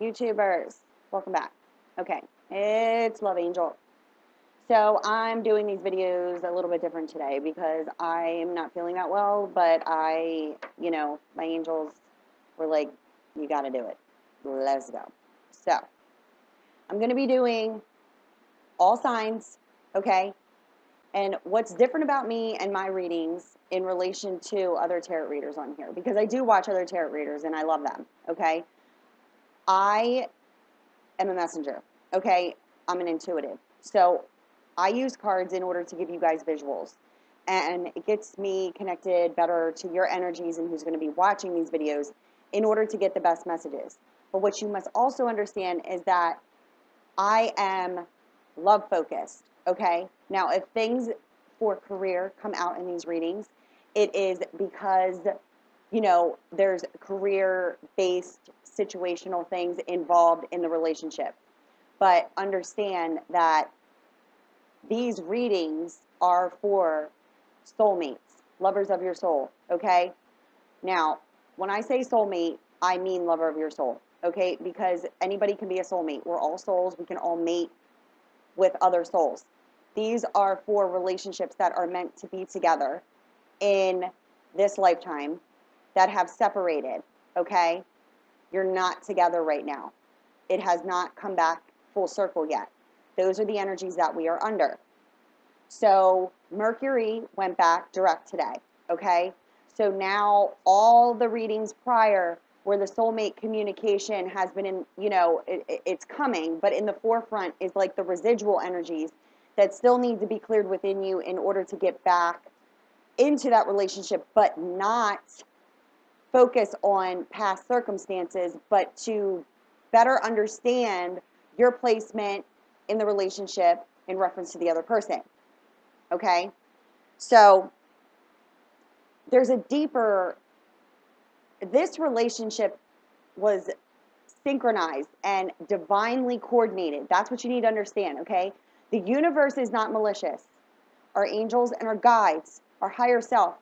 YouTubers, welcome back. Okay, it's Love Angel. So I'm doing these videos a little bit different today because I'm not feeling that well, but my angels were like, you got to do it. Let's go. So I'm going to be doing all signs, okay? And what's different about me and my readings in relation to other tarot readers on here, because I do watch other tarot readers and I love them, okay? I am a messenger, okay? I'm an intuitive. So I use cards in order to give you guys visuals. And it gets me connected better to your energies and who's going to be watching these videos in order to get the best messages. But what you must also understand is that I am love focused, okay? Now, if things for career come out in these readings, it is because, there's career-based situational things involved in the relationship. But understand that these readings are for soulmates, lovers of your soul, okay? Now, when I say soulmate, I mean lover of your soul, okay? Because anybody can be a soulmate. We're all souls. We can all mate with other souls. These are for relationships that are meant to be together in this lifetime that have separated, okay? You're not together right now. It has not come back full circle yet. Those are the energies that we are under. So Mercury went back direct today, okay? So now all the readings prior where the soulmate communication has been in, it's coming, but in the forefront is like the residual energies that still need to be cleared within you in order to get back into that relationship, but not focus on past circumstances, but to better understand your placement in the relationship in reference to the other person. Okay? So there's a deeper, this relationship was synchronized and divinely coordinated. That's what you need to understand, okay? The universe is not malicious. Our angels and our guides, our higher self,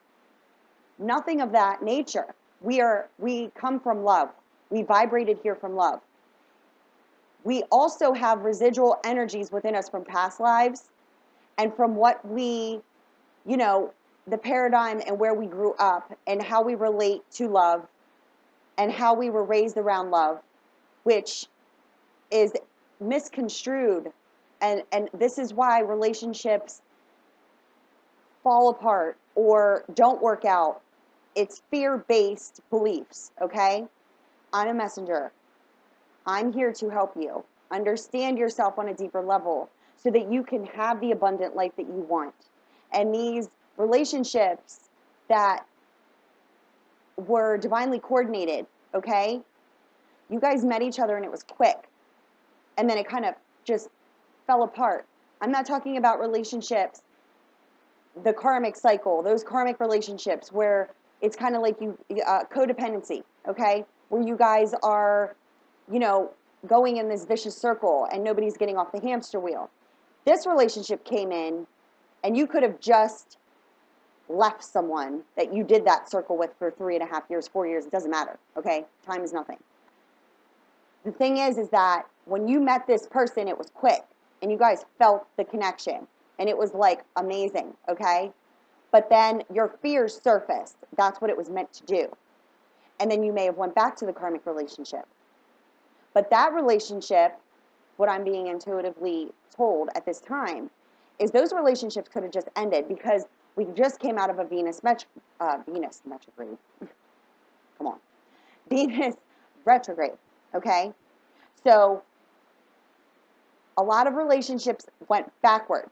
nothing of that nature. We come from love. We vibrated here from love. We also have residual energies within us from past lives and from what we, the paradigm and where we grew up and how we relate to love and how we were raised around love, which is misconstrued. And this is why relationships fall apart or don't work out. It's fear-based beliefs, okay? I'm a messenger. I'm here to help you understand yourself on a deeper level so that you can have the abundant life that you want. And these relationships that were divinely coordinated, okay? You guys met each other and it was quick. And then it kind of just fell apart. I'm not talking about relationships, the karmic cycle, those karmic relationships where it's kind of like codependency, okay? Where you guys are, going in this vicious circle and nobody's getting off the hamster wheel. This relationship came in and you could have just left someone that you did that circle with for 3.5 years, 4 years, it doesn't matter, okay? Time is nothing. The thing is that when you met this person, it was quick and you guys felt the connection and it was like amazing, okay? But then your fears surfaced. That's what it was meant to do. And then you may have went back to the karmic relationship. But that relationship, what I'm being intuitively told at this time, is those relationships could have just ended because we just came out of a Venus retrograde. Come on. Venus retrograde, okay? So a lot of relationships went backwards.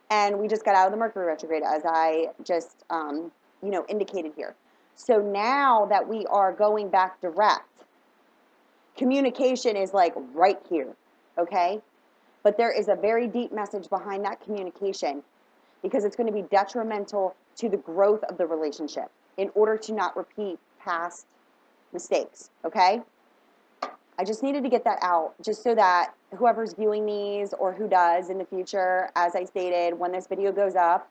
And we just got out of the Mercury retrograde, as I just, indicated here. So now that we are going back direct, communication is like right here, okay? But there is a very deep message behind that communication because it's going to be detrimental to the growth of the relationship in order to not repeat past mistakes, okay? I just needed to get that out just so that whoever's viewing these or who does in the future, as I stated, when this video goes up,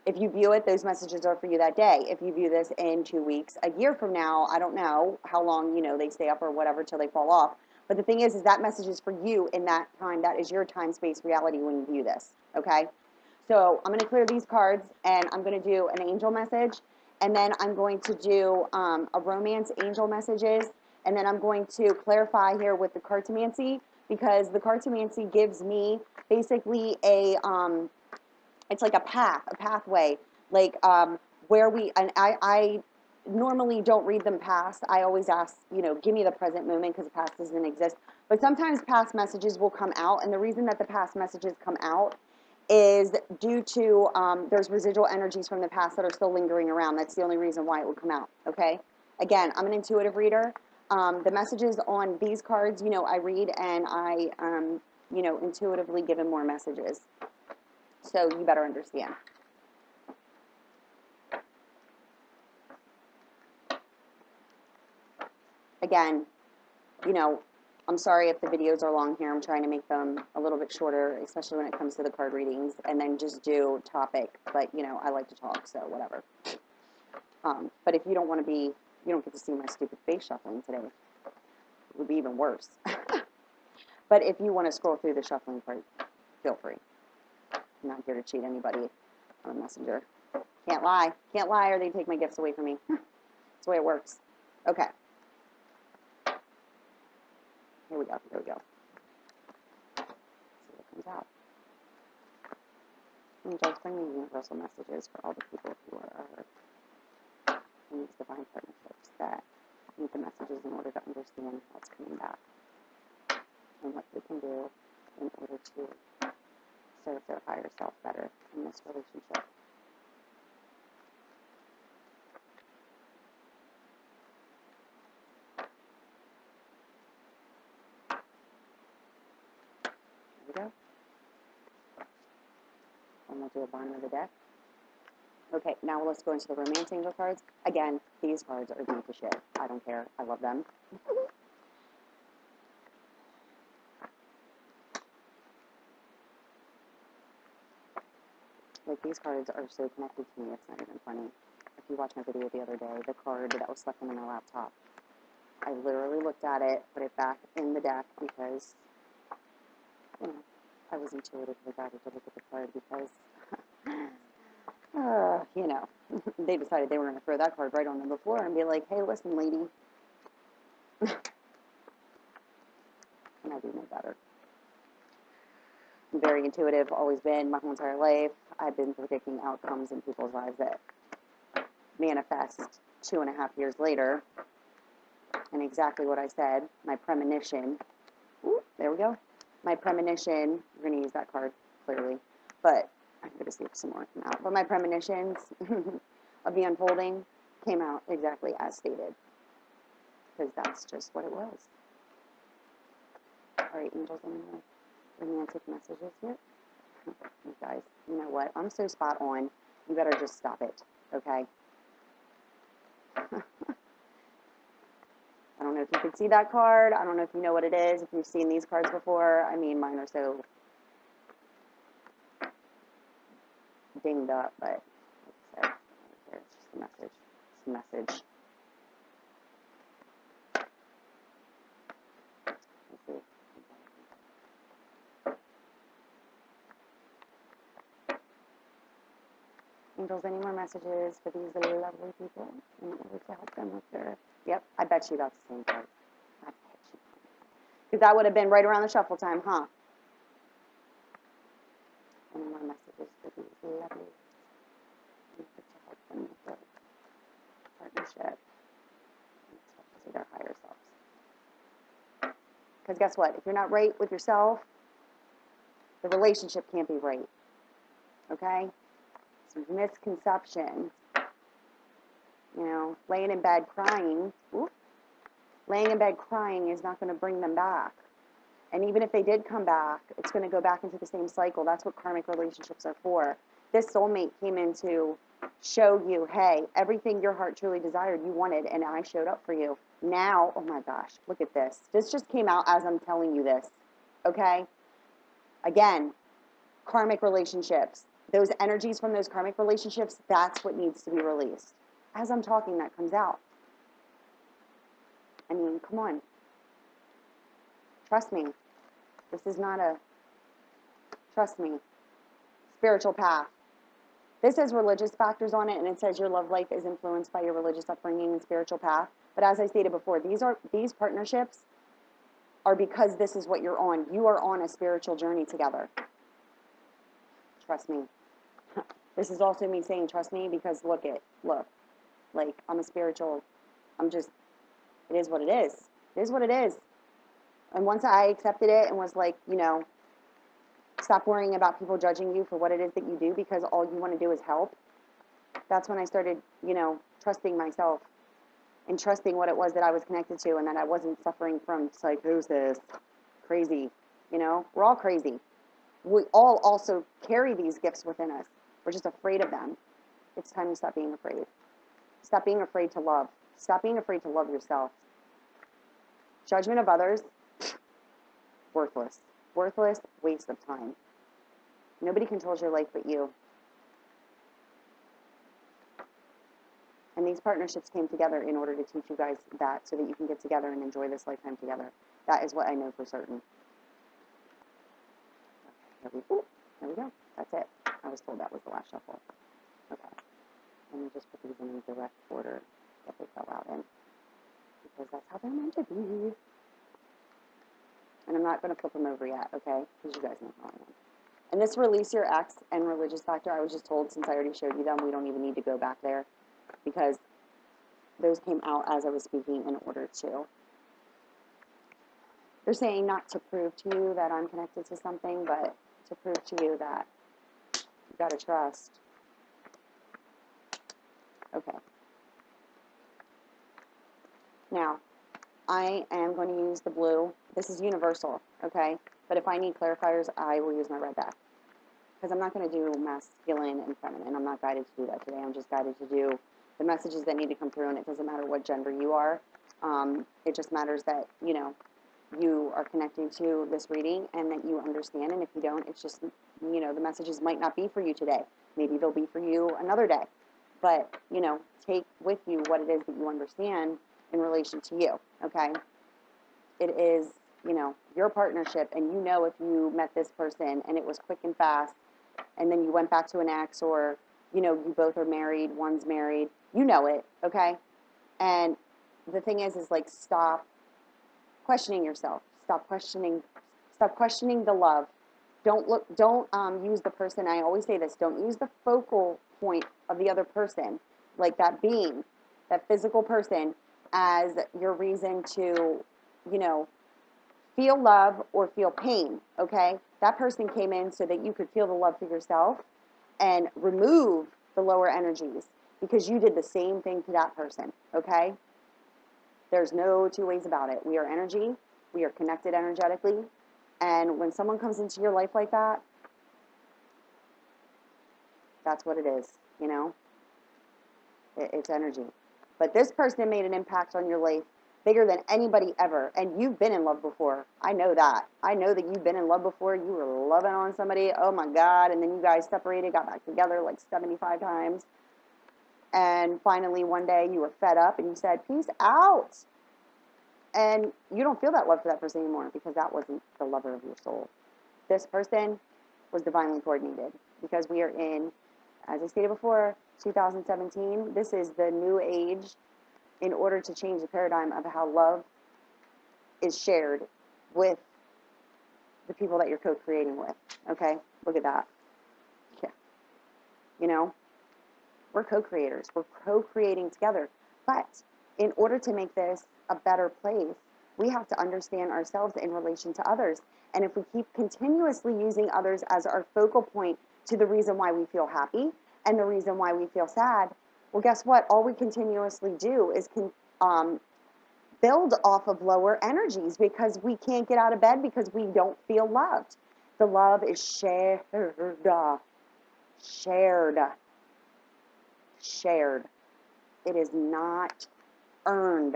If you view it, those messages are for you that day. If you view this in 2 weeks, a year from now, I don't know how long, you know, they stay up or whatever till they fall off. But the thing is that message is for you in that time. That is your time, space, reality when you view this, okay? So I'm going to clear these cards, and I'm going to do an angel message, and then I'm going to do a romance angel messages, and then I'm going to clarify here with the cartomancy, because the cartomancy gives me basically a it's like a path, a pathway, like where we, and I normally don't read them past. I always ask, you know, give me the present moment because the past doesn't exist. But sometimes past messages will come out, and the reason that the past messages come out is due to there's residual energies from the past that are still lingering around. That's the only reason why it would come out, okay? Again, I'm an intuitive reader. The messages on these cards, you know, I read and I, you know, intuitively give them more messages. So you better understand. Again, you know, I'm sorry if the videos are long here. I'm trying to make them a little bit shorter, especially when it comes to the card readings, and then just do topic. But, you know, I like to talk, so whatever. But if you don't want to be, you don't get to see my stupid face shuffling today. It would be even worse. But if you want to scroll through the shuffling part, feel free. I'm not here to cheat anybody. I'm a messenger. Can't lie. Can't lie or they take my gifts away from me. That's the way it works. Okay. Here we go. Here we go. Let's see what comes out. Angels, bring me universal messages for all the people who are in these divine partnerships that need the messages in order to understand what's coming back and what they can do in order to serve their higher self better in this relationship. There we go. And we'll do a bottom of the deck. Okay, now let's go into the romance angel cards. Again, these cards are deep as shit. I don't care. I love them. Like, these cards are so connected to me, it's not even funny. If you watched my video the other day, the card that was stuck in my laptop, I literally looked at it, put it back in the deck because, you know, I was intuitively guided to look at the card because, you know, they decided they were going to throw that card right on the floor and be like, hey, listen, lady. And I do know better. I'm very intuitive, always been my whole entire life. I've been predicting outcomes in people's lives that manifest 2.5 years later. And exactly what I said, my premonition. Ooh, there we go. My premonition, we're going to use that card clearly, but I'm going to see if some more come out. But my premonitions of the unfolding came out exactly as stated, because that's just what it was. All right, angels, any more romantic messages here? You guys, you know what? I'm so spot on. You better just stop it, okay? I don't know if you can see that card. I don't know if you know what it is, if you've seen these cards before. I mean, mine are so dinged up, but like I said, it's just a message. It's a message. Let's see. Angels, any more messages for these lovely people in order to help them with their... Yep, I bet you that's the same card. I bet you. Because that would have been right around the shuffle time, huh? Any more messages for these lovely in order to help them with their partnership, especially their higher selves. Because guess what? If you're not right with yourself, the relationship can't be right. Okay? Some misconceptions. You know, laying in bed crying, laying in bed crying is not going to bring them back. And even if they did come back, it's going to go back into the same cycle. That's what karmic relationships are for. This soulmate came in to show you, hey, everything your heart truly desired, you wanted, and I showed up for you. Now, oh my gosh, look at this. This just came out as I'm telling you this, okay? Again, karmic relationships. those energies from those karmic relationships, that's what needs to be released. As I'm talking, that comes out. I mean, come on. Trust me. This is not a, trust me, spiritual path. This has religious factors on it, and it says your love life is influenced by your religious upbringing and spiritual path. But as I stated before, these partnerships are because this is what you're on. You are on a spiritual journey together. Trust me. This is also me saying trust me because look, like I'm a spiritual, it is what it is. It is what it is. And once I accepted it and was like, stop worrying about people judging you for what it is that you do because all you want to do is help. That's when I started, trusting myself and trusting what it was that I was connected to and that I wasn't suffering from psychosis. Crazy. We're all crazy. We all also carry these gifts within us. We're just afraid of them. It's time to stop being afraid. Stop being afraid to love. Stop being afraid to love yourself. Judgment of others, worthless. Worthless, waste of time. Nobody controls your life but you. And these partnerships came together in order to teach you guys that so that you can get together and enjoy this lifetime together. That is what I know for certain. Okay, here we go. That's it. I was told that was the last shuffle. Okay. Let me just put these in the direct order that they fell out in. Because that's how they're meant to be. And I'm not going to flip them over yet, okay? Because you guys know how I am. And this release your ex and religious factor, I was just told since I already showed you them, we don't even need to go back there. Because those came out as I was speaking in order to. They're saying not to prove to you that I'm connected to something, but to prove to you that you got to trust. Okay. Now, I am going to use the blue. This is universal, okay? But if I need clarifiers, I will use my red deck. Because I'm not going to do masculine and feminine. I'm not guided to do that today. I'm just guided to do the messages that need to come through, and it doesn't matter what gender you are. It just matters that, you are connecting to this reading and that you understand. And if you don't, it's just, the messages might not be for you today. Maybe they'll be for you another day. But, take with you what it is that you understand in relation to you, okay? It is, your partnership, and if you met this person and it was quick and fast, and then you went back to an ex, or, you both are married, one's married, it, okay? And the thing is like, stop questioning yourself. Stop questioning the love. Don't use the person, I always say this, don't use the focal point of the other person, like that being, that physical person, as your reason to, feel love or feel pain, okay? That person came in so that you could feel the love for yourself and remove the lower energies because you did the same thing to that person, okay? There's no two ways about it. We are energy. We are connected energetically. And when someone comes into your life like that, that's what it is, It's energy. But this person made an impact on your life bigger than anybody ever. And you've been in love before. I know that. I know that you've been in love before. You were loving on somebody. Oh, my God. And then you guys separated, got back together like 75 times. And finally, one day, you were fed up and you said, peace out. And you don't feel that love for that person anymore because that wasn't the lover of your soul. This person was divinely coordinated because we are in, as I stated before, 2017. This is the new age in order to change the paradigm of how love is shared with the people that you're co-creating with. Okay? Look at that. Yeah. We're co-creators. We're co-creating together. But in order to make this a better place, we have to understand ourselves in relation to others. And if we keep continuously using others as our focal point to the reason why we feel happy and the reason why we feel sad, well, guess what? All we continuously do is build off of lower energies because we can't get out of bed because we don't feel loved. The love is shared. Shared. It is not earned.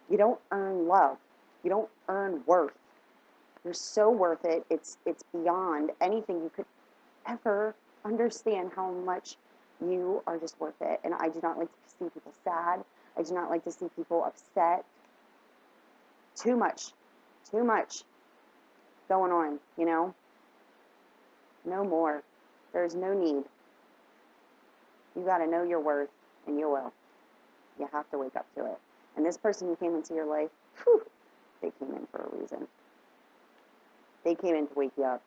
You don't earn love. You don't earn worth. You're so worth it. It's beyond anything you could ever understand how much you are just worth it. And I do not like to see people sad. I do not like to see people upset. Too much going on, you know? No more. There's no need. You got to know your worth, and you will. You have to wake up to it. And this person who came into your life, whew, they came in for a reason. They came in to wake you up.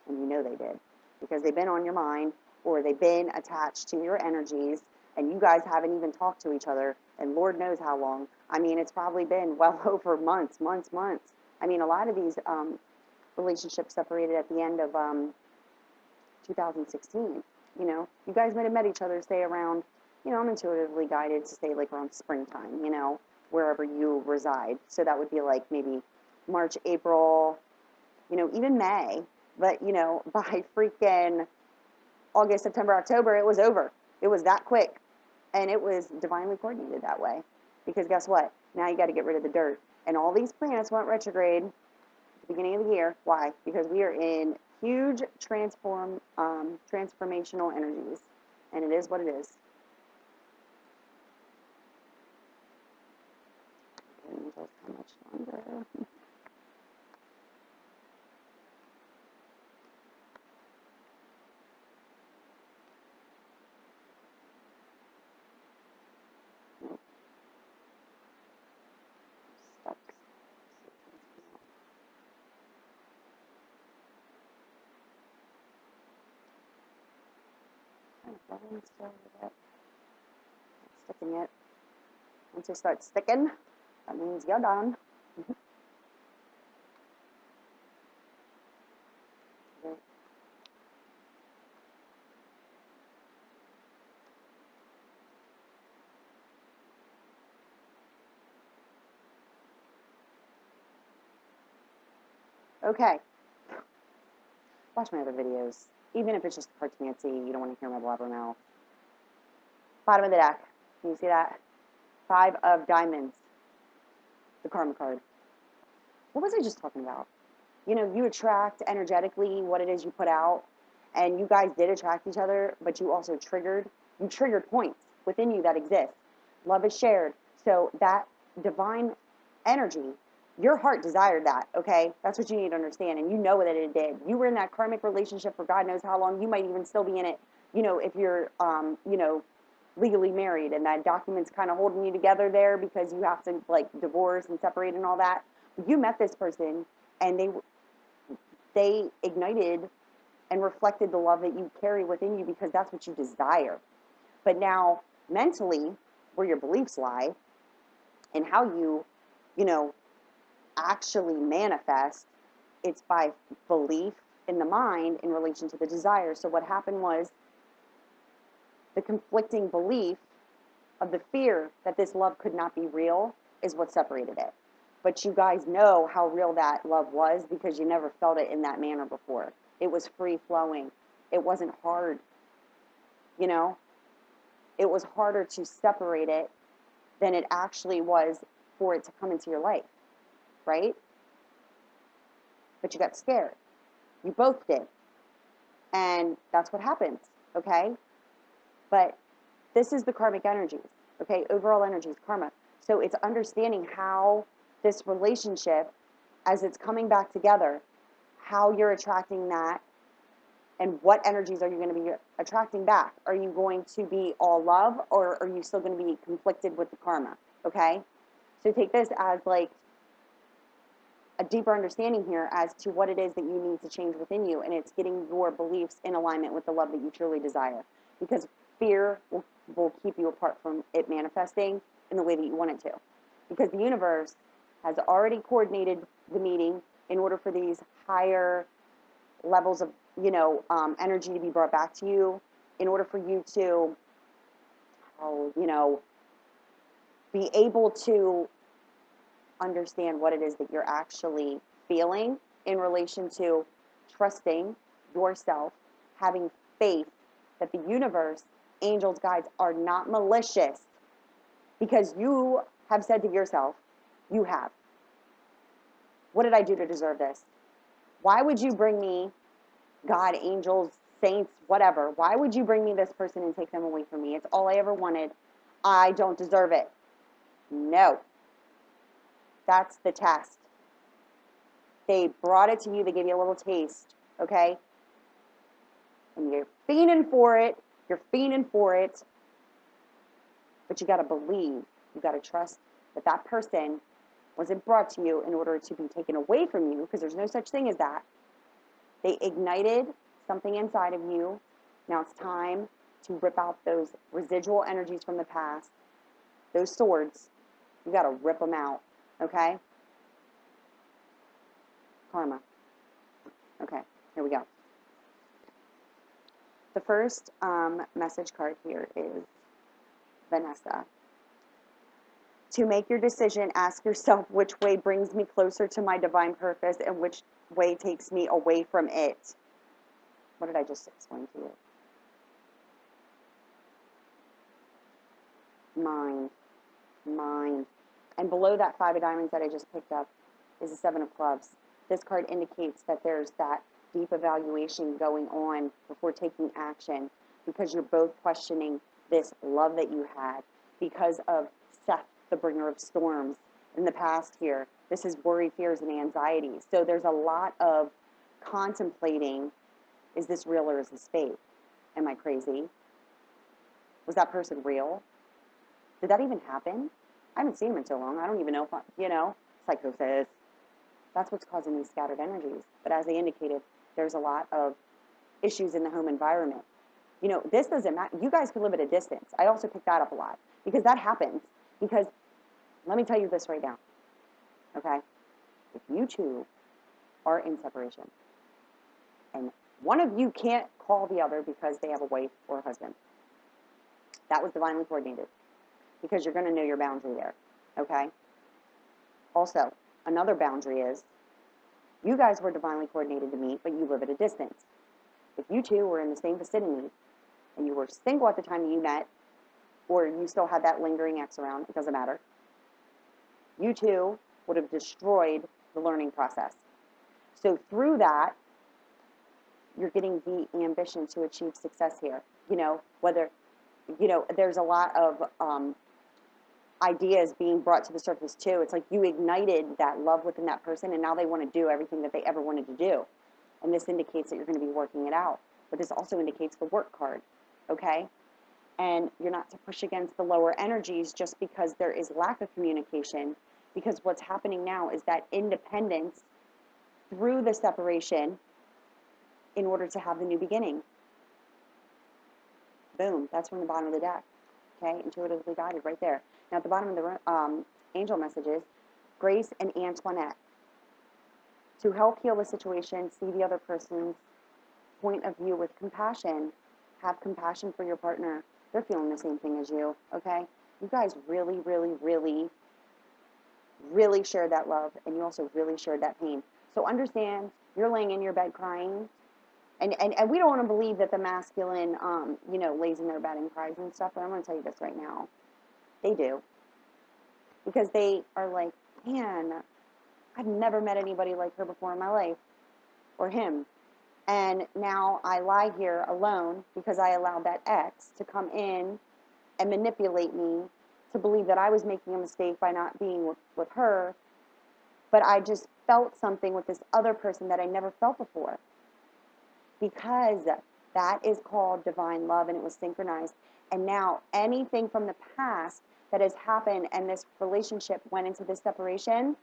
And you know they did. Because they've been on your mind, or they've been attached to your energies, and you guys haven't even talked to each other, and Lord knows how long. I mean, it's probably been well over months. I mean, a lot of these relationships separated at the end of 2016. You know, you guys might have met each other, say around, you know, I'm intuitively guided to say like around springtime, you know, wherever you reside. So that would be like maybe March, April, you know, even May. But, you know, by freaking August, September, October, it was over. It was that quick. And it was divinely coordinated that way. Because guess what? Now you got to get rid of the dirt. And all these planets went retrograde at the beginning of the year. Why? Because we are in huge transformational energies. And it is what it is. Angels, how much longer? Still with it. Sticking it. Once it starts sticking, that means you're done. Okay. Watch my other videos. Even if it's just cartooncy, you don't want to hear my blabbermouth. Bottom of the deck. Can you see that? 5 of diamonds. The karma card. What was I just talking about? You know, you attract energetically what it is you put out. And you guys did attract each other, but you also triggered points within you that exist. Love is shared. So that divine energy, your heart desired that, okay? That's what you need to understand, and you know that it did. You were in that karmic relationship for God knows how long. You might even still be in it, you know, if you're, you know, legally married, and that document's kind of holding you together there because you have to, like, divorce and separate and all that. You met this person, and they ignited and reflected the love that you carry within you because that's what you desire. But now, mentally, where your beliefs lie, and how you know, actually manifest, it's by belief in the mind in relation to the desire. So what happened was the conflicting belief of the fear that this love could not be real is what separated it. But you guys know how real that love was because you never felt it in that manner before. It was free flowing. It wasn't hard. You know, it was harder to separate it than it actually was for it to come into your life, right? But you got scared. You both did. And that's what happens, okay? But this is the karmic energies, okay? Overall energies, karma. So it's understanding how this relationship, as it's coming back together, how you're attracting that, and what energies are you going to be attracting back? Are you going to be all love, or are you still going to be conflicted with the karma, okay? So take this as like a deeper understanding here as to what it is that you need to change within you, and it's getting your beliefs in alignment with the love that you truly desire. Because fear will keep you apart from it manifesting in the way that you want it to. Because the universe has already coordinated the meeting in order for these higher levels of, you know, energy to be brought back to you, in order for you to, you know, be able to understand what it is that you're actually feeling in relation to trusting yourself, having faith that the universe, angels, guides are not malicious, because you have said to yourself, you have. What did I do to deserve this? Why would you bring me God, angels, saints, whatever. Why would you bring me this person and take them away from me? It's all I ever wanted. I don't deserve it. No. That's the test. They brought it to you. They gave you a little taste, okay? And you're fiending for it. You're fiending for it. But you got to believe. You got to trust that that person wasn't brought to you in order to be taken away from you, because there's no such thing as that. They ignited something inside of you. Now it's time to rip out those residual energies from the past. Those swords, you got to rip them out, okay? Karma. Okay, here we go. The first message card here is Vanessa. To make your decision, ask yourself which way brings me closer to my divine purpose and which way takes me away from it. What did I just explain to you? Mind. And below that 5 of diamonds that I just picked up is the 7 of clubs. This card indicates that there's that deep evaluation going on before taking action, because you're both questioning this love that you had because of Seth, the bringer of storms, in the past here. This is worry, fears, and anxieties. So there's a lot of contemplating, is this real or is this fake? Am I crazy? Was that person real? Did that even happen? I haven't seen him in so long. I don't even know if, psychosis. That's what's causing these scattered energies. But as I indicated, there's a lot of issues in the home environment. This doesn't matter. You guys can live at a distance. I also pick that up a lot because that happens. Because let me tell you this right now, okay? If you two are in separation and one of you can't call the other because they have a wife or a husband, that was divinely coordinated, because you're going to know your boundary there, okay? Also, another boundary is you guys were divinely coordinated to meet, but you live at a distance. If you two were in the same vicinity and you were single at the time that you met, or you still had that lingering ex around, it doesn't matter, you two would have destroyed the learning process. So through that, you're getting the ambition to achieve success here. There's a lot of ideas being brought to the surface too. It's like you ignited that love within that person, and now they want to do everything that they ever wanted to do. And this indicates that you're going to be working it out. But this also indicates the work card, okay? And you're not to push against the lower energies just because there is lack of communication, because what's happening now is that independence through the separation in order to have the new beginning. Boom, that's from the bottom of the deck, okay? Intuitively guided right there. Now at the bottom of the angel messages, Grace and Antoinette. To help heal the situation, see the other person's point of view with compassion. Have compassion for your partner. They're feeling the same thing as you, okay? You guys really, really, really, really shared that love, and you also really shared that pain. So understand, you're laying in your bed crying, and we don't want to believe that the masculine, lays in their bed and cries and stuff, but I'm going to tell you this right now. They do. Because they are like, man, I've never met anybody like her before in my life, or him. And now I lie here alone because I allowed that ex to come in and manipulate me to believe that I was making a mistake by not being with her. But I just felt something with this other person that I never felt before. Because that is called divine love, and it was synchronized. And now anything from the past that has happened and this relationship went into this separation,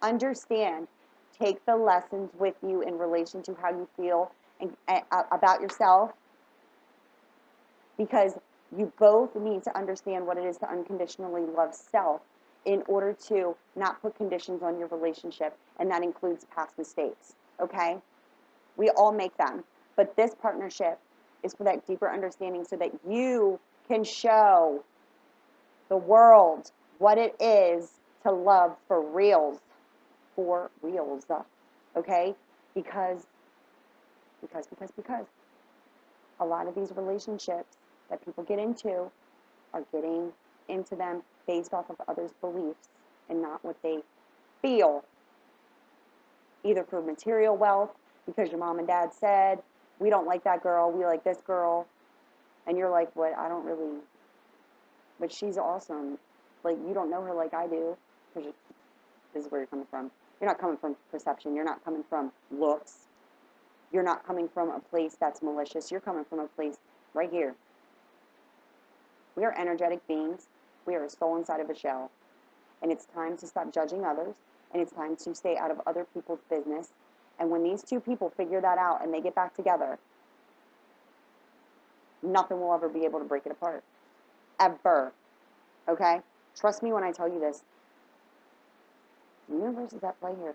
understand, take the lessons with you in relation to how you feel about yourself, because you both need to understand what it is to unconditionally love self in order to not put conditions on your relationship, and that includes past mistakes, okay? We all make them, but this partnership is for that deeper understanding so that you can show the world what it is to love for reals, okay? Because a lot of these relationships that people get into are getting into them based off of others' beliefs and not what they feel, either for material wealth, because your mom and dad said, We don't like that girl. We like this girl. And you're like, what? I don't really, but she's awesome. Like, you don't know her like I do. Because this is where you're coming from. You're not coming from perception. You're not coming from looks. You're not coming from a place that's malicious. You're coming from a place right here. We are energetic beings. We are a soul inside of a shell. And it's time to stop judging others. And it's time to stay out of other people's business. And when these two people figure that out and they get back together, nothing will ever be able to break it apart. Ever. Okay? Trust me when I tell you this. The universe is at play here.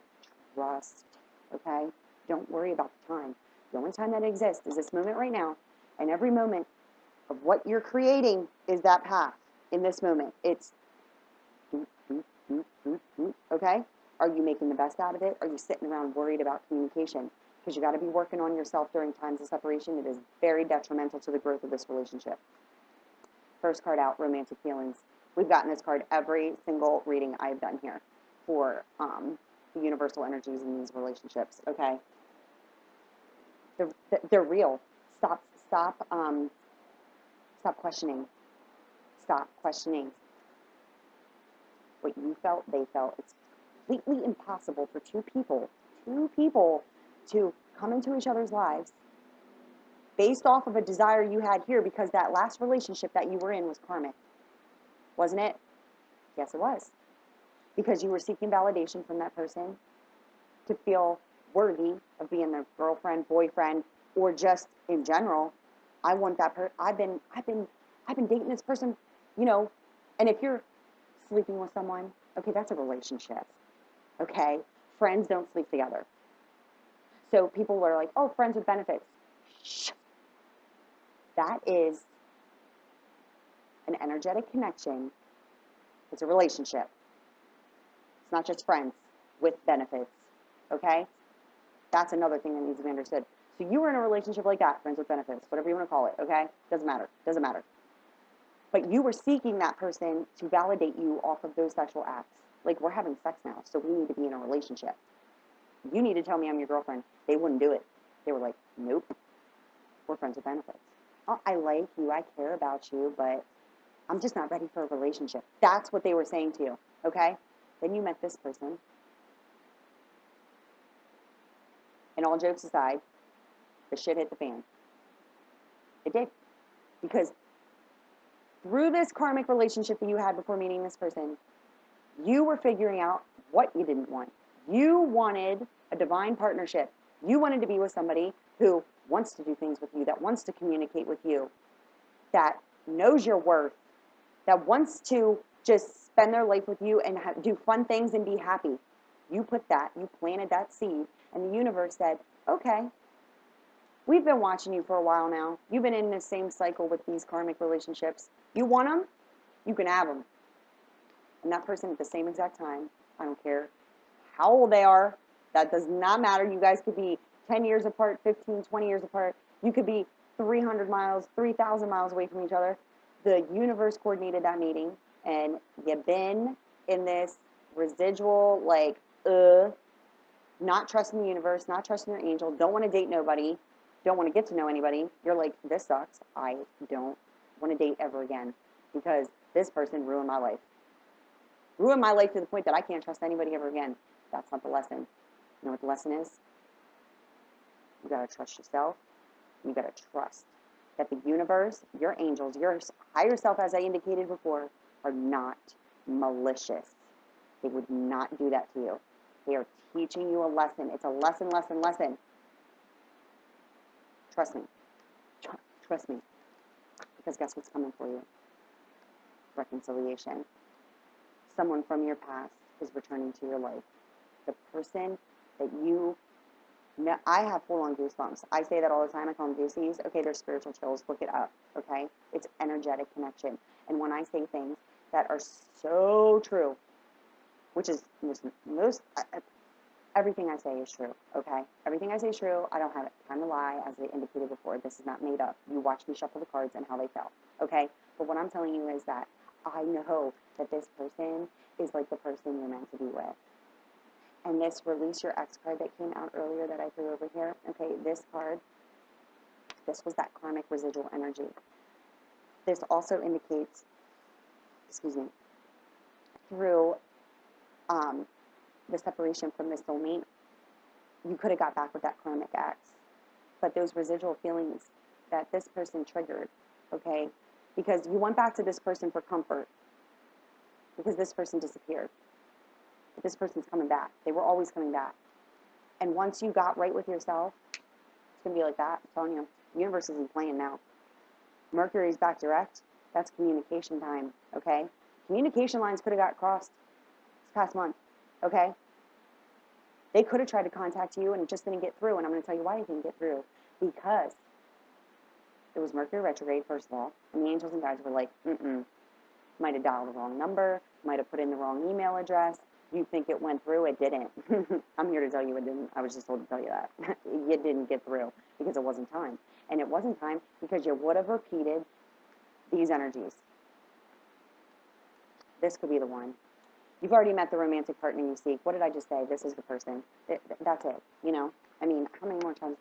Trust. Okay? Don't worry about the time. The only time that exists is this moment right now. And every moment of what you're creating is that path in this moment. It's okay? Are you making the best out of it? Are you sitting around worried about communication? Because you got to be working on yourself during times of separation. It is very detrimental to the growth of this relationship. First card out, romantic feelings. We've gotten this card every single reading I've done here for the universal energies in these relationships, okay? They're real. Stop questioning. Stop questioning. What you felt, they felt. It's completely impossible for two people to come into each other's lives based off of a desire you had here, because that last relationship that you were in was karmic. Wasn't it? Yes, it was. Because you were seeking validation from that person to feel worthy of being their girlfriend, boyfriend, or just in general. I want that person. I've been dating this person, you know. And if you're sleeping with someone, okay, that's a relationship. Okay? Friends don't sleep together. So people were like, oh, friends with benefits. Shh. That is an energetic connection. It's a relationship. It's not just friends with benefits. Okay? That's another thing that needs to be understood. So you were in a relationship like that, friends with benefits, whatever you want to call it, okay? Doesn't matter. Doesn't matter. But you were seeking that person to validate you off of those sexual acts. Like, we're having sex now, so we need to be in a relationship. You need to tell me I'm your girlfriend. They wouldn't do it. They were like, nope. We're friends with benefits. Oh, I like you. I care about you, but I'm just not ready for a relationship. That's what they were saying to you, okay? Then you met this person. And all jokes aside, the shit hit the fan. It did. Because through this karmic relationship that you had before meeting this person, you were figuring out what you didn't want. You wanted a divine partnership. You wanted to be with somebody who wants to do things with you, that wants to communicate with you, that knows your worth, that wants to just spend their life with you and do fun things and be happy. You put that, you planted that seed, and the universe said, okay, we've been watching you for a while now. You've been in the same cycle with these karmic relationships. You want them, you can have them. And that person at the same exact time, I don't care how old they are, that does not matter. You guys could be 10 years apart, 15, 20 years apart. You could be 300 miles, 3,000 miles away from each other. The universe coordinated that meeting, and you've been in this residual, like, not trusting the universe, not trusting your angel, don't want to date nobody, don't want to get to know anybody. You're like, this sucks. I don't want to date ever again because this person ruined my life. Ruined my life to the point that I can't trust anybody ever again. That's not the lesson. You know what the lesson is? You got to trust yourself. You got to trust that the universe, your angels, your higher self, as I indicated before, are not malicious. They would not do that to you. They are teaching you a lesson. It's a lesson. Trust me. Trust me. Because guess what's coming for you? Reconciliation. Someone from your past is returning to your life. The person that you know, I have full-on goosebumps. I say that all the time. I call them goosies. Okay, they're spiritual chills. Look it up. Okay? It's energetic connection. And when I say things that are so true, which is most everything I say is true, okay? Everything I say is true. I don't have time to lie, as I indicated before. This is not made up. You watch me shuffle the cards and how they fell, okay? But what I'm telling you is that I know that this person is like the person you're meant to be with. And this Release Your Ex card that came out earlier that I threw over here, okay, this card this was that karmic residual energy. This also indicates, excuse me, through the separation from the soulmate, you could have got back with that karmic ex. But those residual feelings that this person triggered, okay, because you went back to this person for comfort, because this person disappeared. But this person's coming back. They were always coming back. And once you got right with yourself, it's going to be like that. I'm telling you, the universe isn't playing now. Mercury's back direct. That's communication time, okay? Communication lines could have got crossed this past month, okay? They could have tried to contact you and it just didn't get through. And I'm going to tell you why it didn't get through. Because it was Mercury retrograde, first of all. And the angels and guides were like, might have dialed the wrong number, might have put in the wrong email address. You think it went through, it didn't. I'm here to tell you it didn't. I was just told to tell you that. It didn't get through because it wasn't time. And it wasn't time because you would have repeated these energies. This could be the one. You've already met the romantic partner you seek. What did I just say? This is the person. That's it, you know? I mean, how many more times?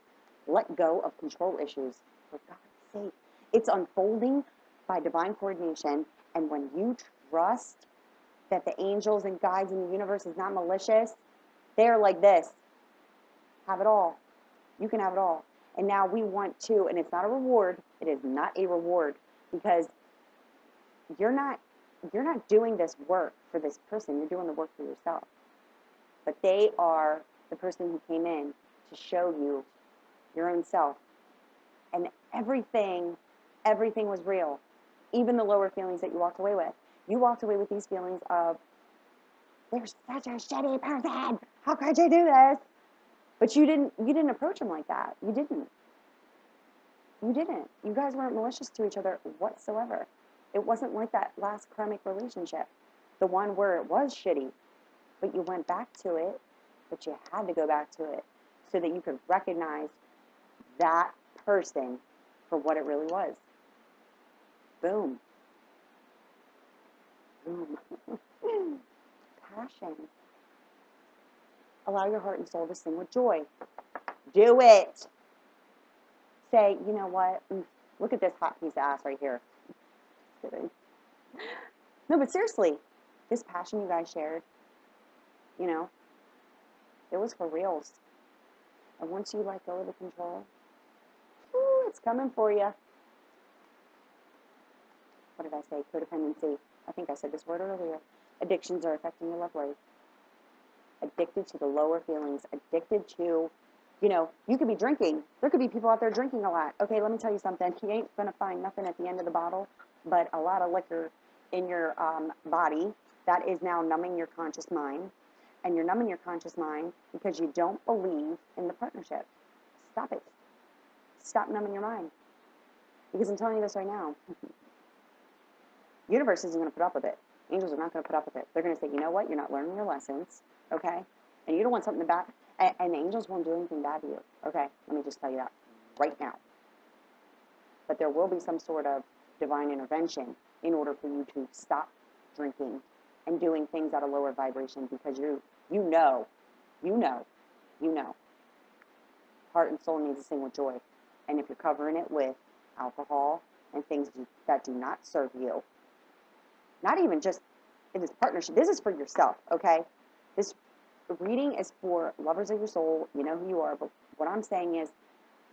Let go of control issues. For God's sake. It's unfolding by divine coordination. And when you trust that the angels and guides in the universe is not malicious, they're like this. Have it all. You can have it all. And now we want to, and it's not a reward. It is not a reward because you're not doing this work for this person. You're doing the work for yourself. But they are the person who came in to show you your own self. And everything was real. Even the lower feelings that you walked away with. You walked away with these feelings of, they're such a shitty person. How could you do this? But you didn't approach him like that. You didn't. You guys weren't malicious to each other whatsoever. It wasn't like that last karmic relationship. The one where it was shitty. But you went back to it. But you had to go back to it. So that you could recognize that person for what it really was. Boom. Boom. Passion. Allow your heart and soul to sing with joy. Do it. Say, you know what? Look at this hot piece of ass right here. Just kidding. No, but seriously, this passion you guys shared, you know, it was for reals. And once you let go of the control, ooh, it's coming for you. What did I say? Codependency. I think I said this word earlier. Addictions are affecting your love life. Addicted to the lower feelings. Addicted to, you know, you could be drinking. There could be people out there drinking a lot. Okay, let me tell you something. You ain't going to find nothing at the end of the bottle but a lot of liquor in your body that is now numbing your conscious mind. And you're numbing your conscious mind because you don't believe in the partnership. Stop it. Stop numbing your mind. Because I'm telling you this right now. Universe isn't going to put up with it. Angels are not going to put up with it. They're going to say, you know what? You're not learning your lessons, okay? And you don't want something bad. And angels won't do anything bad to you, okay? Let me just tell you that right now. But there will be some sort of divine intervention in order for you to stop drinking and doing things at a lower vibration because you know. Heart and soul needs to sing with joy. And if you're covering it with alcohol and things that do not serve you, not even just in this partnership, this is for yourself, okay? This reading is for lovers of your soul. You know who you are, but what I'm saying is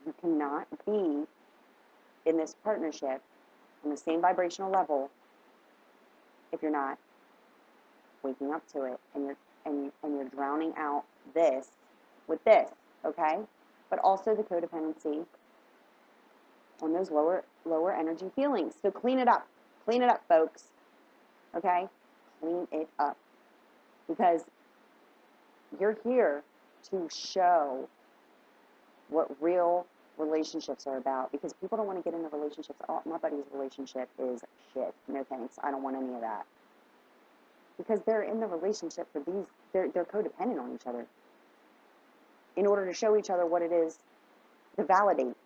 you cannot be in this partnership on the same vibrational level if you're not waking up to it and you're drowning out this with this, okay? But also the codependency on those lower energy feelings. So clean it up, folks. Okay? Clean it up. Because you're here to show what real relationships are about. Because people don't want to get into relationships. Oh, my buddy's relationship is shit. No thanks. I don't want any of that. Because they're in the relationship for these, they're codependent on each other. In order to show each other what it is to validate.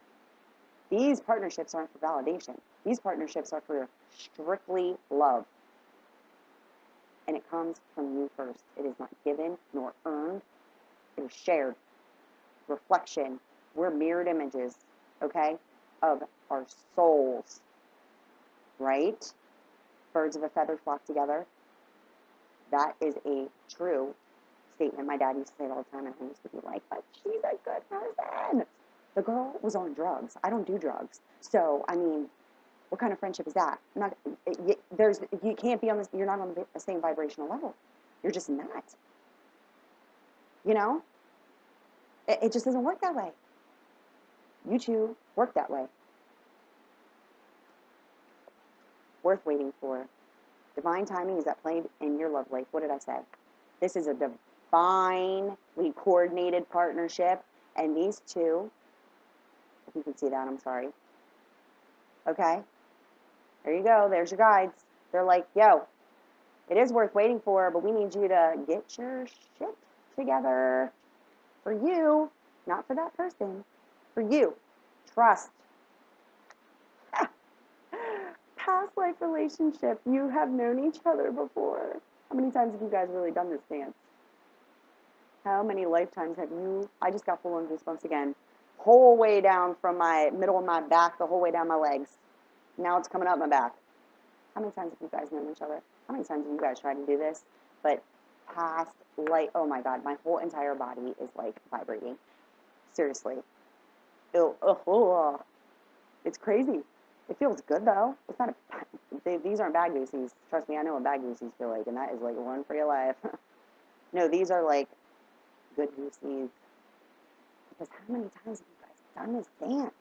These partnerships aren't for validation. These partnerships are for strictly love. And it comes from you first. It is not given nor earned. It is shared. Reflection. We're mirrored images. Okay? of our souls, right? Birds of a feather flock together. That is a true statement. My dad used to say it all the time, and I used to be like, but she's a good person. The girl was on drugs. I don't do drugs. So, I mean, what kind of friendship is that? Not, you can't be on this, you're not on the same vibrational level. You're just not. You know? It just doesn't work that way. You two work that way. Worth waiting for. Divine timing is at play in your love life. What did I say? This is a divinely coordinated partnership. And these two, if you can see that, I'm sorry. Okay? There you go. There's your guides. They're like, yo, it is worth waiting for, but we need you to get your shit together for you, not for that person. For you. Trust. Past life relationship. You have known each other before. How many times have you guys really done this dance? How many lifetimes have you? I just got full on goosebumps again. Whole way down from my middle of my back, the whole way down my legs. Now it's coming up my back. How many times have you guys known each other? How many times have you guys tried to do this? But past life, oh my God, my whole entire body is like vibrating. Seriously. It's crazy. It feels good though. It's not these aren't bad goosies. Trust me, I know what bad goosies feel like, and that is like one for your life. No, these are like good goosies. Because how many times have you guys done this dance?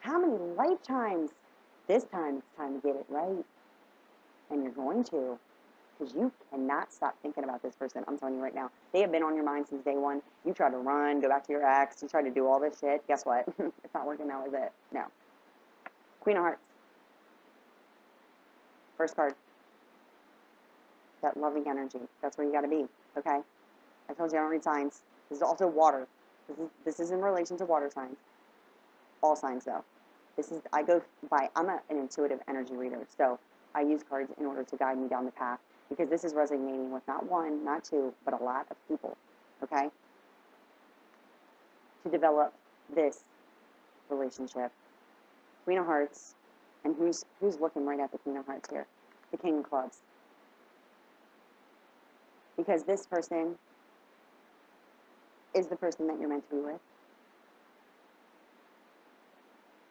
How many lifetimes? This time it's time to get it right. And you're going to. Because you cannot stop thinking about this person. I'm telling you right now. They have been on your mind since day one. You tried to run, go back to your ex. You tried to do all this shit. Guess what? It's not working now, is it? No. Queen of Hearts. First card. That loving energy. That's where you got to be. Okay? I told you I don't read signs. This is also water. This is in relation to water signs. All signs, though. I'm an intuitive energy reader. So I use cards in order to guide me down the path. Because this is resonating with not one, not two, but a lot of people. Okay? To develop this relationship. Queen of Hearts. And who's looking right at the Queen of Hearts here? The King of Clubs. Because this person is the person that you're meant to be with.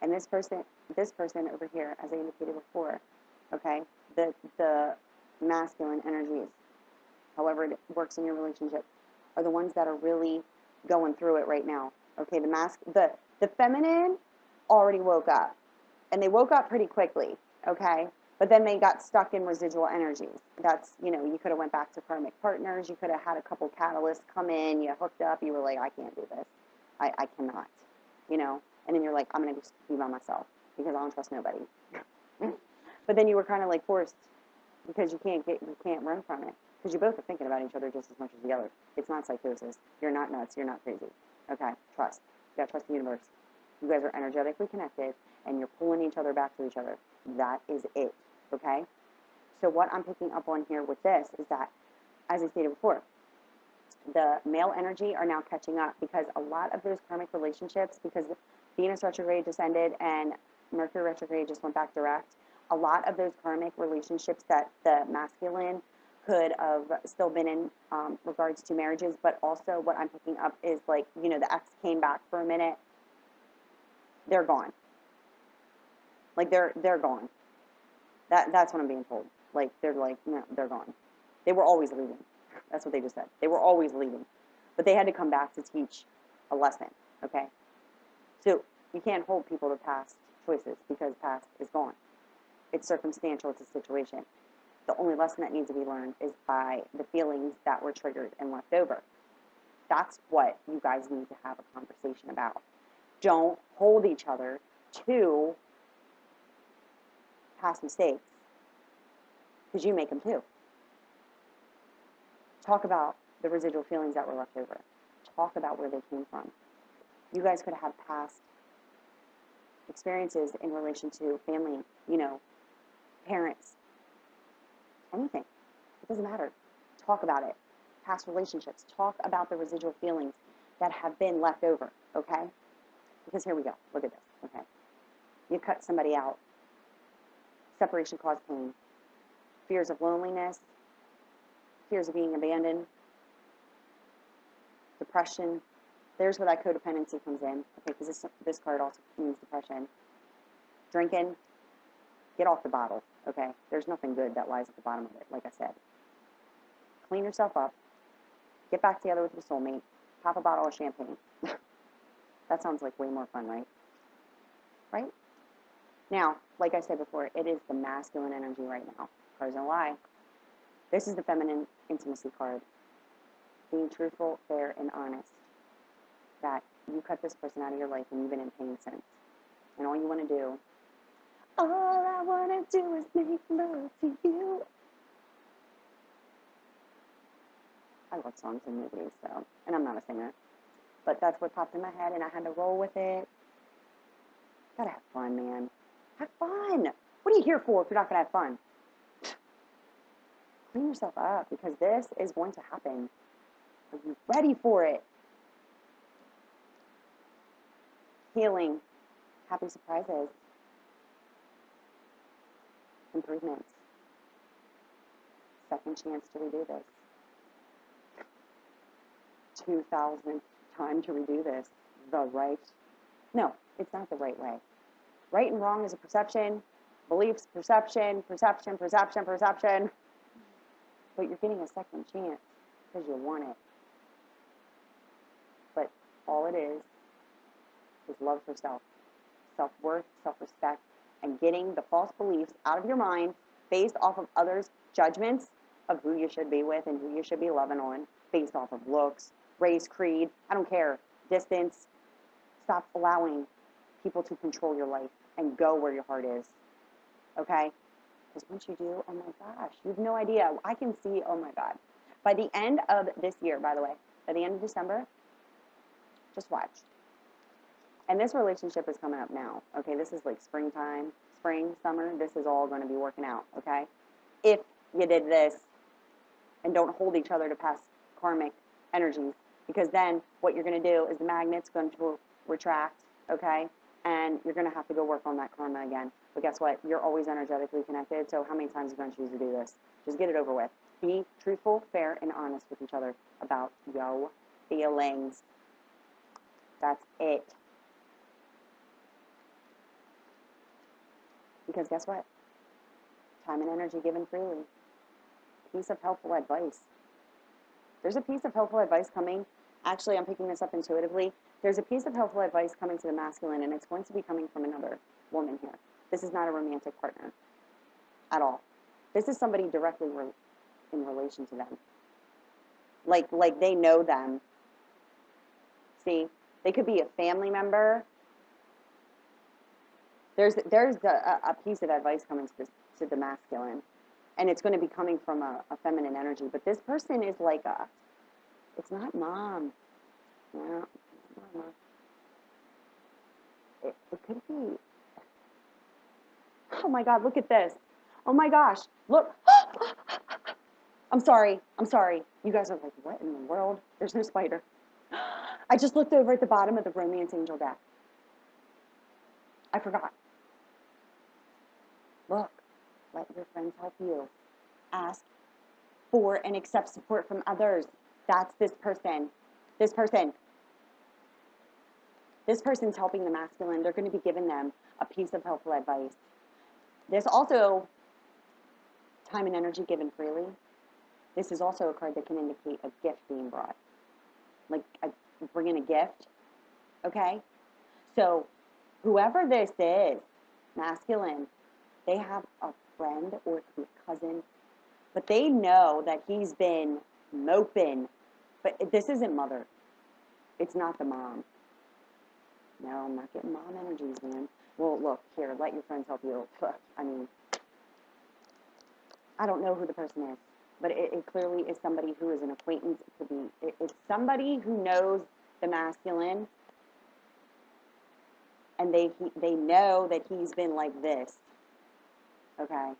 And this person over here, as I indicated before, okay, the masculine energies, however it works in your relationship, are the ones that are really going through it right now. Okay, the feminine already woke up. And they woke up pretty quickly, okay? But then they got stuck in residual energies. That's, you could have went back to karmic partners. You could have had a couple catalysts come in. You hooked up. You were like, I can't do this. I cannot, And then you're like, I'm going to just be by myself because I don't trust nobody. But then you were kind of like forced because you can't run from it. Because you both are thinking about each other just as much as the other. It's not psychosis. You're not nuts. You're not crazy. Okay? Trust. You got to trust the universe. You guys are energetically connected, and you're pulling each other back to each other. That is it, okay? So what I'm picking up on here with this is that, as I stated before, the male energy are now catching up because a lot of those karmic relationships, because Venus retrograde just ended and Mercury retrograde just went back direct, a lot of those karmic relationships that the masculine could have still been in regards to marriages, but also what I'm picking up is like, the ex came back for a minute, they're gone. Like, they're gone. That's what I'm being told. Like, they're like, no, they're gone. They were always leaving. That's what they just said. They were always leaving. But they had to come back to teach a lesson, okay? So you can't hold people to past choices because past is gone. It's circumstantial. It's a situation. The only lesson that needs to be learned is by the feelings that were triggered and left over. That's what you guys need to have a conversation about. Don't hold each other to past mistakes because you make them too. Talk about the residual feelings that were left over. Talk about where they came from. You guys could have past experiences in relation to family, parents, anything. It doesn't matter. Talk about it. Past relationships. Talk about the residual feelings that have been left over, okay? Because here we go. Look at this, okay? You cut somebody out. Separation caused pain. Fears of loneliness, fears of being abandoned, depression. There's where that codependency comes in, okay, because this card also means depression. Drinking, get off the bottle, okay? There's nothing good that lies at the bottom of it, like I said. Clean yourself up, get back together with your soulmate, pop a bottle of champagne. That sounds like way more fun, right? Right? Now, like I said before, it is the masculine energy right now. Cards don't lie. This is the feminine intimacy card. Being truthful, fair, and honest. That you cut this person out of your life and you've been in pain since. And all you want to do, all I want to do is make love to you. I love songs and movies, so, and I'm not a singer. But that's what popped in my head and I had to roll with it. Gotta have fun, man. Have fun. What are you here for if you're not gonna have fun? Clean yourself up because this is going to happen. Are you ready for it? Healing, happy surprises, improvements, second chance to redo this, 2,000th time to redo this, no, it's not the right way. Right and wrong is a perception, beliefs, perception, perception, perception, perception, but you're getting a second chance because you want it. But all it is love for self, self-worth, self-respect, and getting the false beliefs out of your mind based off of others' judgments of who you should be with and who you should be loving on, based off of looks, race, creed, I don't care, distance. Stop allowing people to control your life and go where your heart is, okay? Because once you do, oh my gosh, you have no idea. I can see, oh my God. By the end of this year, by the way, by the end of December, just watch. And this relationship is coming up now, okay? This is like springtime, spring, summer. This is all going to be working out, okay? If you did this and don't hold each other to past karmic energies, because then what you're going to do is the magnet's going to retract, okay? And you're going to have to go work on that karma again. But guess what? You're always energetically connected, so how many times are you going to choose to do this? Just get it over with. Be truthful, fair, and honest with each other about your feelings. That's it. Because guess what? Time and energy given freely. Piece of helpful advice. There's a piece of helpful advice coming. Actually, I'm picking this up intuitively. There's a piece of helpful advice coming to the masculine, and it's going to be coming from another woman here. This is not a romantic partner at all. This is somebody directly in relation to them. Like they know them. See? They could be a family member. There's a piece of advice coming to the masculine, and it's going to be coming from a feminine energy. But this person is like it's not mom. No, it's not mom. It could be. Oh my God, look at this. Oh my gosh, look. I'm sorry. You guys are like, what in the world? There's no spider. I just looked over at the bottom of the romance angel deck. I forgot. Look, let your friends help you. Ask for and accept support from others. That's this person. This person's helping the masculine. They're going to be giving them a piece of helpful advice. There's also time and energy given freely. This is also a card that can indicate a gift being brought. Like bringing a gift, okay? So whoever this is, masculine, they have a friend or a cousin, but they know that he's been moping. But this isn't mother. It's not the mom. No, I'm not getting mom energies, man. Well, look, here, let your friends help you. I mean, I don't know who the person is, but it clearly is somebody who is an acquaintance. It could be, it's somebody who knows the masculine, and they know that he's been like this, okay?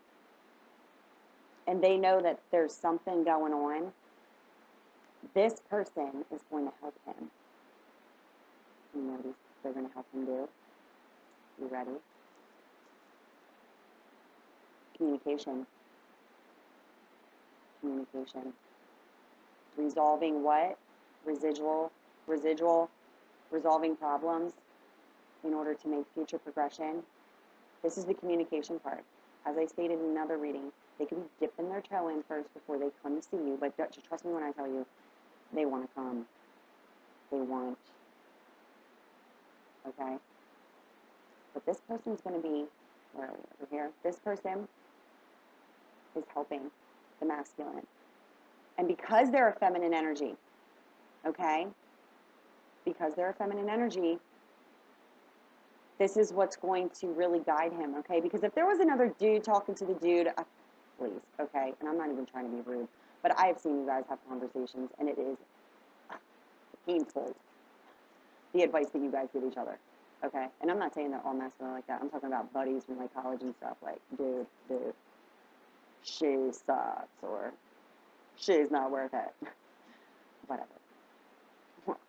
And they know that there's something going on. This person is going to help him. You know, they're going to help him do. You ready? Communication. Communication. Resolving what? Residual, resolving problems in order to make future progression. This is the communication part. As I stated in another reading, they could be dipping their toe in first before they come to see you, but trust me when I tell you, they want to come. They want. Okay? But this person's going to be, where are we, over here? This person is helping the masculine. And because they're a feminine energy, okay? Because they're a feminine energy, this is what's going to really guide him, okay? Because if there was another dude talking to the dude, please, okay? And I'm not even trying to be rude, but I have seen you guys have conversations, and it is painful, the advice that you guys give each other, okay? And I'm not saying they're all masculine like that. I'm talking about buddies from, like, college and stuff, like, dude, she sucks, or she's not worth it, whatever.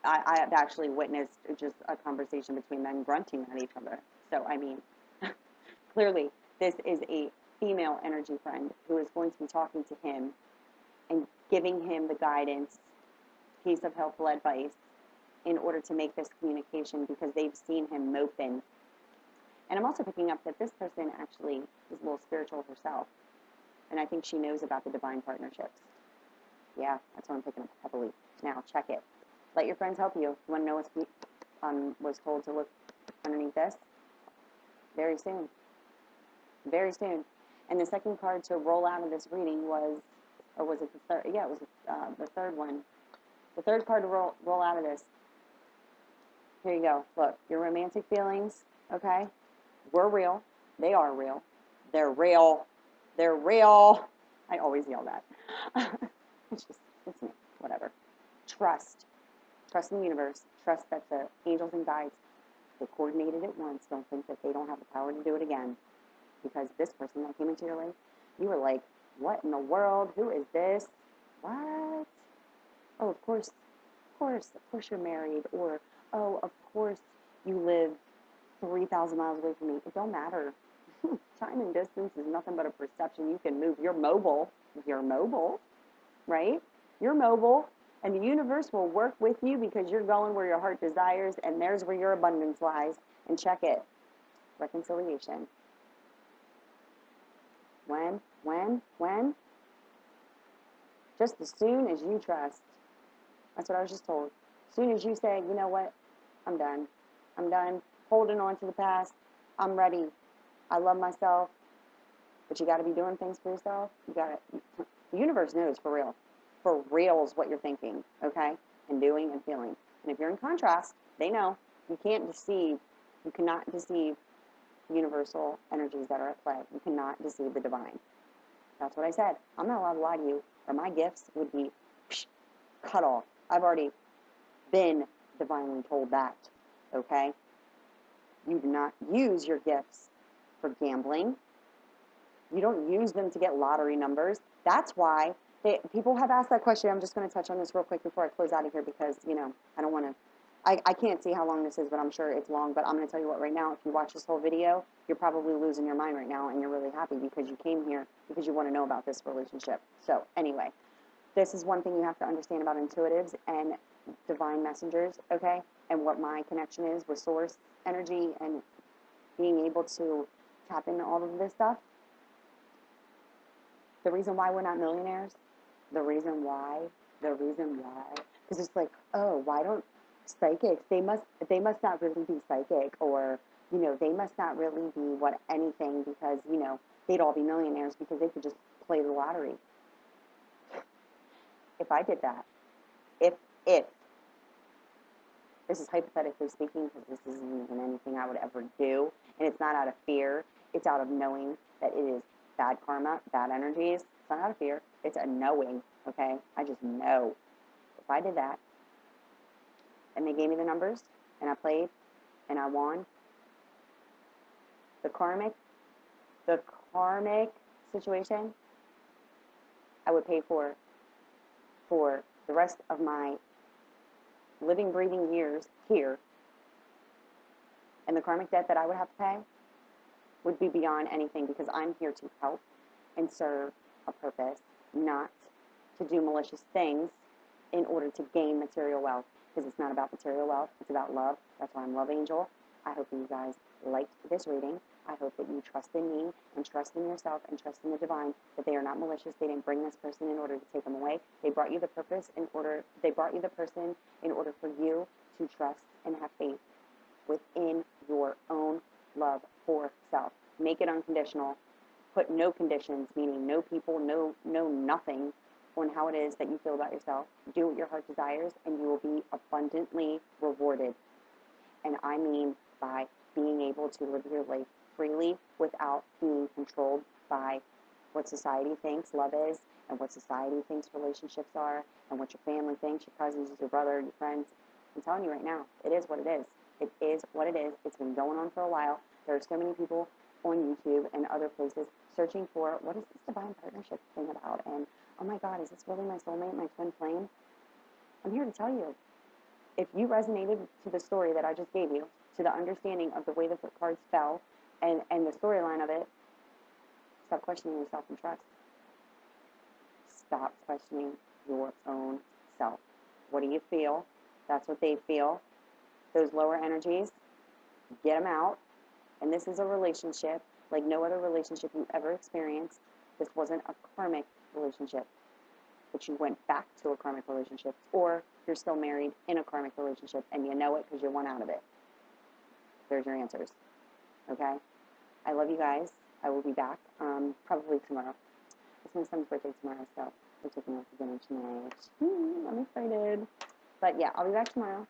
I have actually witnessed just a conversation between men grunting at each other. So, I mean, clearly, this is a female energy friend who is going to be talking to him and giving him the guidance, piece of helpful advice in order to make this communication, because they've seen him moping. And I'm also picking up that this person actually is a little spiritual herself. And I think she knows about the divine partnerships. Yeah, that's what I'm picking up heavily. Now, check it. Let your friends help you. You want to know what was told to look underneath this? Very soon. Very soon. And the second card to roll out of this reading was, or was it the third? Yeah, it was the third one. The third card to roll out of this. Here you go. Look, your romantic feelings, okay? Were real. They are real. They're real. They're real. I always yell that. It's me. Whatever. Trust. Trust in the universe. Trust that the angels and guides, they coordinated it once. Don't think that they don't have the power to do it again. Because this person that came into your life, you were like, what in the world? Who is this? What? Oh, of course you're married. Or, oh, of course you live 3,000 miles away from me. It don't matter. Time and distance is nothing but a perception. You can move. You're mobile. You're mobile, right? You're mobile. And the universe will work with you because you're going where your heart desires, and there's where your abundance lies. And check it. Reconciliation. When? Just as soon as you trust. That's what I was just told. As soon as you say, you know what? I'm done. I'm done holding on to the past. I'm ready. I love myself. But you got to be doing things for yourself. The universe knows for real. For real is what you're thinking, okay? And doing and feeling. And if you're in contrast, they know. You can't deceive. You cannot deceive universal energies that are at play. You cannot deceive the divine. That's what I said. I'm not allowed to lie to you, or my gifts would be cut off. I've already been divinely told that, okay? You do not use your gifts for gambling. You don't use them to get lottery numbers. That's why people have asked that question. I'm just going to touch on this real quick before I close out of here because, you know, I don't want to, I can't see how long this is, but I'm sure it's long. But I'm going to tell you what, right now, if you watch this whole video, you're probably losing your mind right now, and you're really happy because you came here because you want to know about this relationship. So anyway, this is one thing you have to understand about intuitives and divine messengers, okay, and what my connection is with source energy and being able to tap into all of this stuff. The reason why we're not millionaires, the reason why, because it's like, oh, why don't psychics, they must not really be psychic, or, you know, they must not really be what anything, because, you know, they'd all be millionaires because they could just play the lottery. If I did that, if this is hypothetically speaking, because this isn't even anything I would ever do, and it's not out of fear, it's out of knowing that it is bad karma, bad energies. It's not out of fear, it's a knowing, okay? I just know. If I did that, and they gave me the numbers, and I played, and I won, the karmic situation, I would pay for the rest of my living, breathing years here, and the karmic debt that I would have to pay would be beyond anything, because I'm here to help, and serve a purpose, not to do malicious things in order to gain material wealth, because it's not about material wealth, it's about love. That's why I'm Love Angel. I hope you guys liked this reading. I hope that you trust in me and trust in yourself and trust in the divine, that they are not malicious. They didn't bring this person in order to take them away. They brought you the purpose they brought you the person in order for you to trust and have faith within your own love for self. Make it unconditional. Put no conditions, meaning no people, no nothing on how it is that you feel about yourself. Do what your heart desires, and you will be abundantly rewarded. And I mean by being able to live your life freely without being controlled by what society thinks love is, and what society thinks relationships are, and what your family thinks, your cousins, your brother, your friends. I'm telling you right now, it is what it is. It is what it is. It's been going on for a while. There are so many people on YouTube and other places searching for, what is this divine partnership thing about? And, oh my God, is this really my soulmate, my twin flame? I'm here to tell you, if you resonated to the story that I just gave you, to the understanding of the way the cards fell and the storyline of it, stop questioning yourself and trust. Stop questioning your own self. What do you feel? That's what they feel. Those lower energies, get them out. And this is a relationship like no other relationship you ever experienced. This wasn't a karmic relationship, but you went back to a karmic relationship, or you're still married in a karmic relationship and you know it because you want out of it. There's your answers. Okay? I love you guys. I will be back probably tomorrow. It's my son's birthday tomorrow, so we're taking out to dinner tonight. I'm excited. But yeah, I'll be back tomorrow.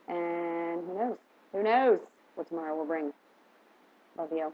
And who knows? Who knows what tomorrow will bring? Love you.